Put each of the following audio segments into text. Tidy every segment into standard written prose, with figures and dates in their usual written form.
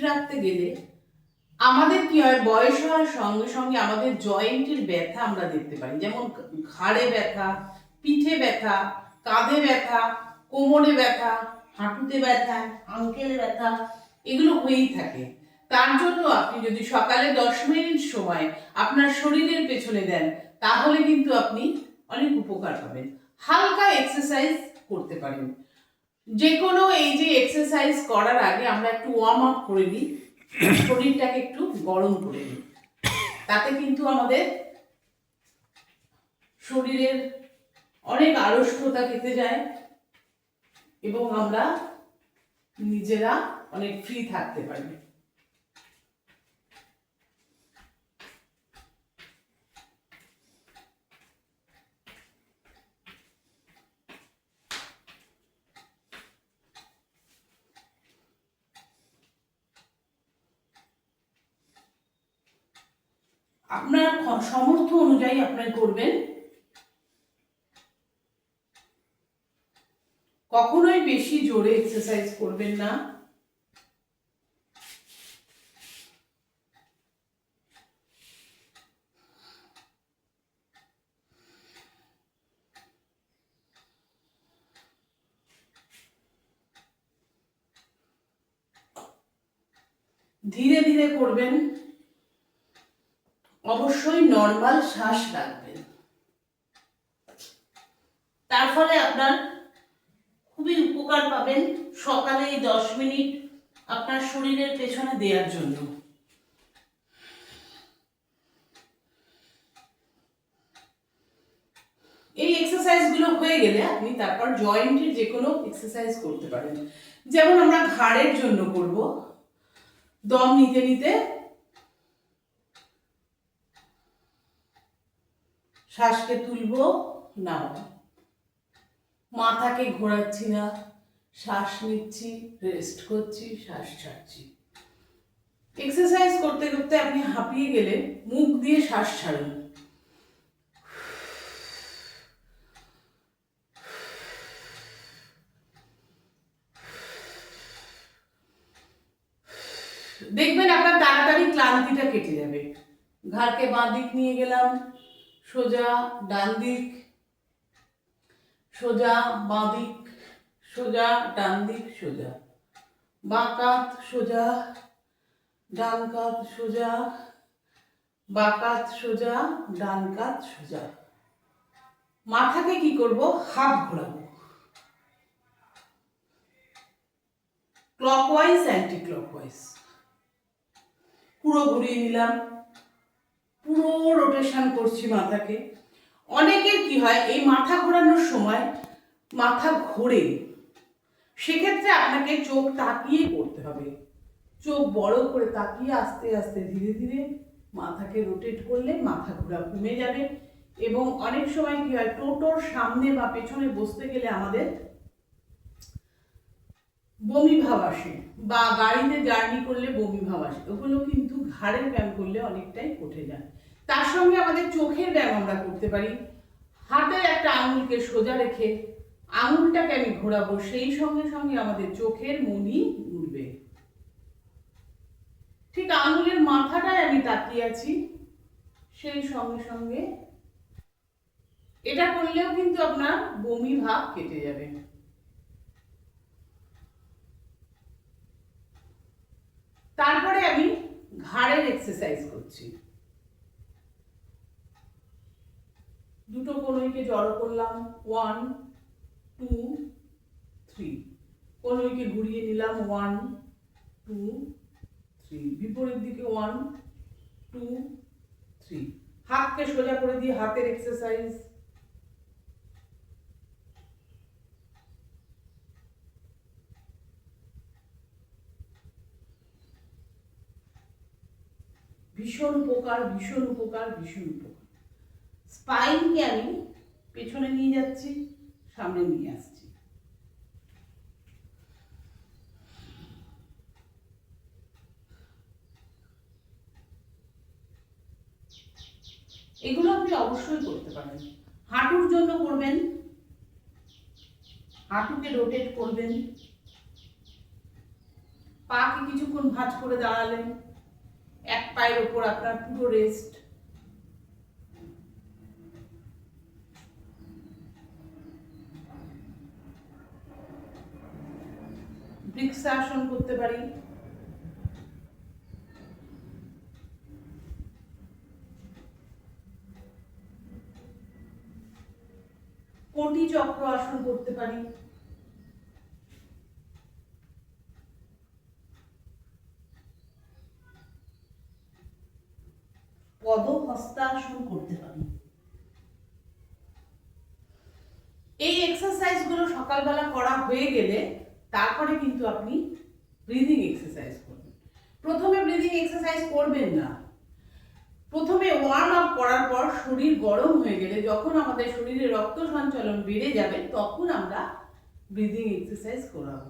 রাখতে গেলে আমাদের কি হয়, বয়স হওয়ার সঙ্গে সঙ্গে আমাদের জয়েন্টের ব্যথা আমরা দেখতে পাই, যেমন ঘাড়ে ব্যথা, পিঠে ব্যথা, কাঁধে ব্যথা, কোমরে ব্যথা, হাঁটুতে ব্যথা, আঙ্কেলে ব্যথা, এগুলো হয়েই থাকে। তার জন্য আপনি যদি সকালে 10 মিনিট সময় আপনার শরীরের পেছনে দেন, তাহলে কিন্তু আপনি অনেক উপকার পাবেন। হালকা এক্সারসাইজ করতে পারেন। যে কোনো এই যে এক্সারসাইজ করার আগে আমরা একটু ওয়ার্ম আপ করে নিই, শরীরটাকে একটু গরম করে নিই, তাতে কিন্তু আমাদের শরীরের অনেক আড়ষ্টতা কেটে যায় এবং আমরা নিজেরা অনেক ফ্রি থাকতে পারি। আপনার সামর্থ্য অনুযায়ী আপনার করবেন। কখনোই বেশি জোরে এক্সারসাইজ করবেন না। ধীরে ধীরে করবেন। অবশ্যই নর্মাল শ্বাস রাখবেন। তার ফলে আপনার খুবই উপকার পাবেন সকালে এই 10 মিনিট আপনার শরীরের পেছনে দেওয়ার জন্য। এই এক্সারসাইজগুলো হয়ে গেলে আপনি তারপর জয়েন্টের যে কোনো এক্সারসাইজ করতে পারেন। যেমন আমরা ঘাড়ের জন্য করব, দম নিতে নিতে শ্বাসকে তুলবো, নামাবো, মাথাকে ঘোরাচ্ছি না, শ্বাস নিচ্ছি, রেস্ট করছি, শ্বাস ছাড়ছি। এক্সারসাইজ করতে করতে আপনি হাঁপিয়ে গেলে মুখ দিয়ে শ্বাস ছাড়ুন। দেখবেন আপনার তাড়াতাড়ি ক্লান্তিটা কেটে যাবে। ঘাড়কে বাঁ দিক নিয়ে গেলাম, সোজা ডান দিক, সোজা বাঁ দিক, সোজা ডান দিক, সোজা বাঁ কাঁধ সোজা, ডান কাঁধ সোজা, বাঁ কাঁধ সোজা, ডান কাঁধ সোজা। মাথাকে কি করব, হাফ ঘোরাবো, ক্লকওয়াইজ অ্যান্টি ক্লকওয়াইজ। পুরো ঘুরিয়ে নিলাম, পুরো রোটেশন করছি মাথাকে। অনেকের কি হয়, এই মাথা ঘোরানোর সময় মাথা ঘোরে, সেক্ষেত্রে আপনাকে চোখ তাকিয়ে করতে হবে। চোখ বড় করে তাকিয়ে আস্তে আস্তে ধীরে ধীরে মাথাকে রোটেট করলে মাথা ঘোরা কমে যাবে। এবং অনেক সময় কি হয়, টোটোর সামনে বা পেছনে বসতে গেলে আমাদের বমি ভাব আসে, বা গাড়িতে জার্নি করলে বমি ভাব আসে, ওগুলো কিন্তু ঘাড়ের ব্যায়াম করলে অনেকটাই কটে যায়। তার সঙ্গে আমাদের চোখের ব্যায়াম আমরা করতে পারি। হাতের একটা আঙুলকে সোজা রেখে আঙুলটাকে আমি ঘোরাবো, সেই সঙ্গে সঙ্গে আমাদের চোখের মনি ঘুরবে। ঠিক আঙুলের মাথাটায় আমি তাকিয়ে আছি, সেই সঙ্গে সঙ্গে এটা করলেও কিন্তু আপনার বমি ভাব কেটে যাবে। তারপরে আমি ঘাড়ের এক্সারসাইজ করছি। দুটো কনুইকে জড়ো করলাম, 1 2 3, কনুইকে ঘুরিয়ে নিলাম, 1 2 3, বিপরীত দিকে 1 2 3, হাতকে সোজা করে দিয়ে হাতের এক্সারসাইজ। ভীষণ উপকার, ভীষণ উপকার, ভীষণ উপকার। স্পাইনকে আমি পেছনে নিয়ে যাচ্ছি, সামনে নিয়ে আসছি। এগুলো আপনি অবশ্যই করতে পারেন। হাঁটুর জন্য করবেন, হাঁটুকে রোটেট করবেন, পাকে কিছুক্ষণ ভাঁজ করে দাঁড়ালেন, এক পায়ের ওপর আপনার পুরো রেস্ট। বৃক্ষাসন করতে পারি। কোটি চক্র আসন করতে পারি। পদহস্তাসন করতে পারি। এই এক্সারসাইজ গুলো সকালবেলা করা হয়ে গেলে তারপরে কিন্তু আপনি ব্রিদিং এক্সারসাইজ করবেন। প্রথমে ব্রিদিং এক্সারসাইজ করবেন না, প্রথমে ওয়ার্ম আপ করার পর শরীর গরম হয়ে গেলে, যখন আমাদের শরীরে রক্ত সঞ্চালন বেড়ে যাবে, তখন আমরা ব্রিদিং এক্সারসাইজ করাবো।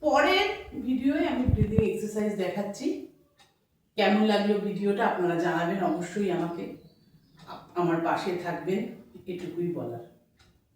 পরের ভিডিওয়ে আমি ব্রিদিং এক্সারসাইজ দেখাচ্ছি। কেমন লাগলো ভিডিওটা আপনারা জানাবেন অবশ্যই আমাকে, আমার পাশে থাকবেন, এটুকুই বলার।